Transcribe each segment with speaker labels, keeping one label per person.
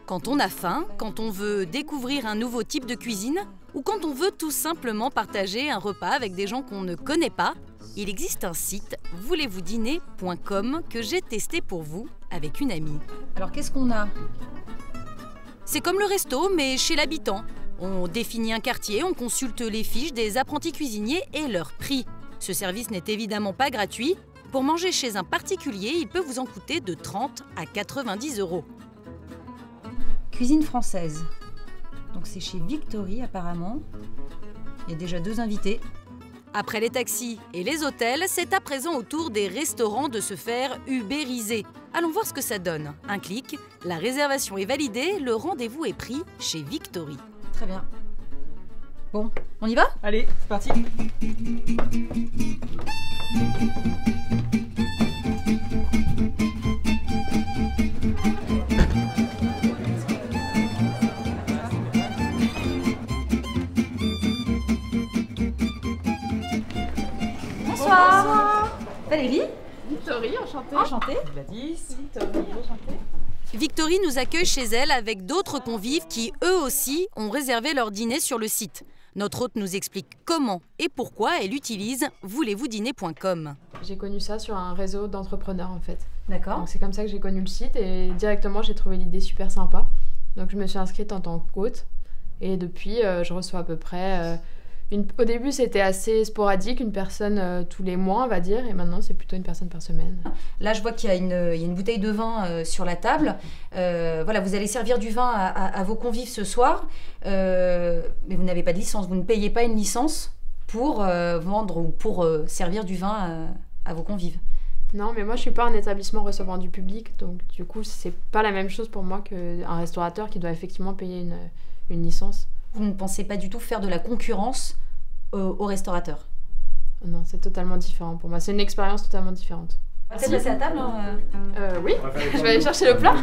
Speaker 1: Quand on a faim, quand on veut découvrir un nouveau type de cuisine ou quand on veut tout simplement partager un repas avec des gens qu'on ne connaît pas, il existe un site, voulez-vous-dîner.com, que j'ai testé pour vous avec une amie.
Speaker 2: Alors qu'est-ce qu'on a?
Speaker 1: C'est comme le resto, mais chez l'habitant. On définit un quartier, on consulte les fiches des apprentis cuisiniers et leur prix. Ce service n'est évidemment pas gratuit. Pour manger chez un particulier, il peut vous en coûter de 30 à 90 €.
Speaker 2: Cuisine française. Donc c'est chez Victory apparemment. Il y a déjà 2 invités.
Speaker 1: Après les taxis et les hôtels, c'est à présent au tour des restaurants de se faire ubériser. Allons voir ce que ça donne. Un clic, la réservation est validée, le rendez-vous est pris chez Victory.
Speaker 2: Très bien. Bon, on y va?
Speaker 3: Allez, c'est parti.
Speaker 2: Bonsoir. Valérie?
Speaker 4: Victory, enchantée.
Speaker 2: Enchantée.
Speaker 3: Gladys.
Speaker 4: Victory, enchantée.
Speaker 1: Victory nous accueille chez elle avec d'autres convives qui, eux aussi, ont réservé leur dîner sur le site. Notre hôte nous explique comment et pourquoi elle utilise voulez-vous-dîner.com.
Speaker 4: J'ai connu ça sur un réseau d'entrepreneurs en fait.
Speaker 2: D'accord.
Speaker 4: Donc c'est comme ça que j'ai connu le site et directement j'ai trouvé l'idée super sympa. Donc je me suis inscrite en tant qu'hôte et depuis je reçois à peu près... Au début c'était assez sporadique, une personne tous les mois on va dire, et maintenant c'est plutôt une personne par semaine.
Speaker 2: Là je vois qu'il y a une bouteille de vin sur la table. Voilà, vous allez servir du vin à vos convives ce soir, mais vous n'avez pas de licence, vous ne payez pas une licence pour vendre ou pour servir du vin à vos convives.
Speaker 4: Non, mais moi je suis pas un établissement recevant du public, donc du coup c'est pas la même chose pour moi qu'un restaurateur qui doit effectivement payer une licence.
Speaker 2: Vous ne pensez pas du tout faire de la concurrence aux restaurateurs?
Speaker 4: Non, c'est totalement différent pour moi, c'est une expérience totalement différente.
Speaker 2: On va peut-être passer à table
Speaker 4: Oui, je vais aller chercher le plat.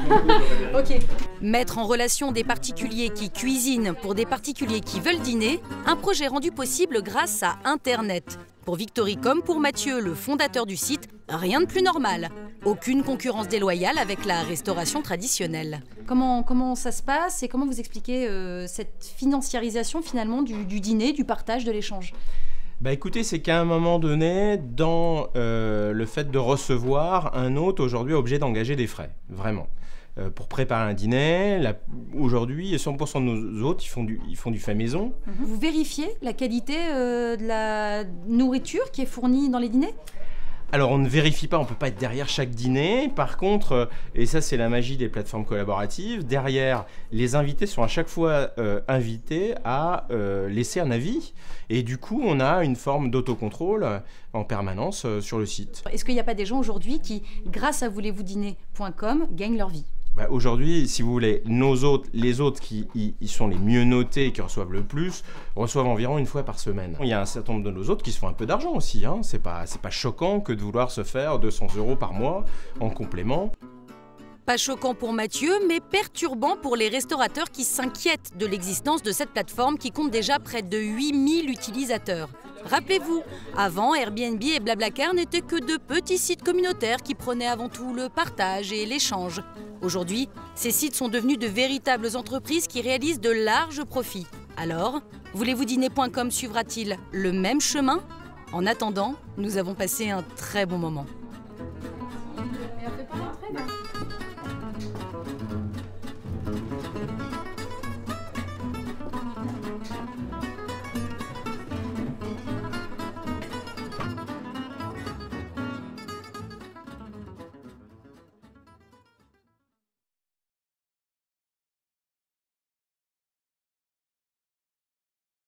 Speaker 2: Ok.
Speaker 1: Mettre en relation des particuliers qui cuisinent pour des particuliers qui veulent dîner, un projet rendu possible grâce à Internet. Pour Victory comme pour Mathieu, le fondateur du site, rien de plus normal. Aucune concurrence déloyale avec la restauration traditionnelle.
Speaker 2: Comment ça se passe et comment vous expliquez cette financiarisation finalement du dîner, du partage, de l'échange?
Speaker 5: Bah écoutez, c'est qu'à un moment donné, dans le fait de recevoir, un hôte aujourd'hui est obligé d'engager des frais, vraiment. Pour préparer un dîner, aujourd'hui, 100% de nos hôtes, ils font du fait maison.
Speaker 2: Vous vérifiez la qualité de la nourriture qui est fournie dans les dîners?
Speaker 5: Alors on ne vérifie pas, on ne peut pas être derrière chaque dîner. Par contre, et ça c'est la magie des plateformes collaboratives, derrière, les invités sont à chaque fois invités à laisser un avis. Et du coup, on a une forme d'autocontrôle en permanence sur le site.
Speaker 2: Est-ce qu'il n'y a pas des gens aujourd'hui qui, grâce à voulez-vous-dîner.com, gagnent leur vie?
Speaker 5: Bah aujourd'hui, si vous voulez, les autres qui ils sont les mieux notés et qui reçoivent le plus, reçoivent environ 1 fois par semaine. Il y a un certain nombre de nos autres qui se font un peu d'argent aussi. Hein. C'est pas choquant que de vouloir se faire 200 € par mois en complément.
Speaker 1: Pas choquant pour Mathieu, mais perturbant pour les restaurateurs qui s'inquiètent de l'existence de cette plateforme qui compte déjà près de 8000 utilisateurs. Rappelez-vous, avant, Airbnb et Blablacar n'étaient que de petits sites communautaires qui prenaient avant tout le partage et l'échange. Aujourd'hui, ces sites sont devenus de véritables entreprises qui réalisent de larges profits. Alors, voulez-vous-dîner.com suivra-t-il le même chemin? En attendant, nous avons passé un très bon moment.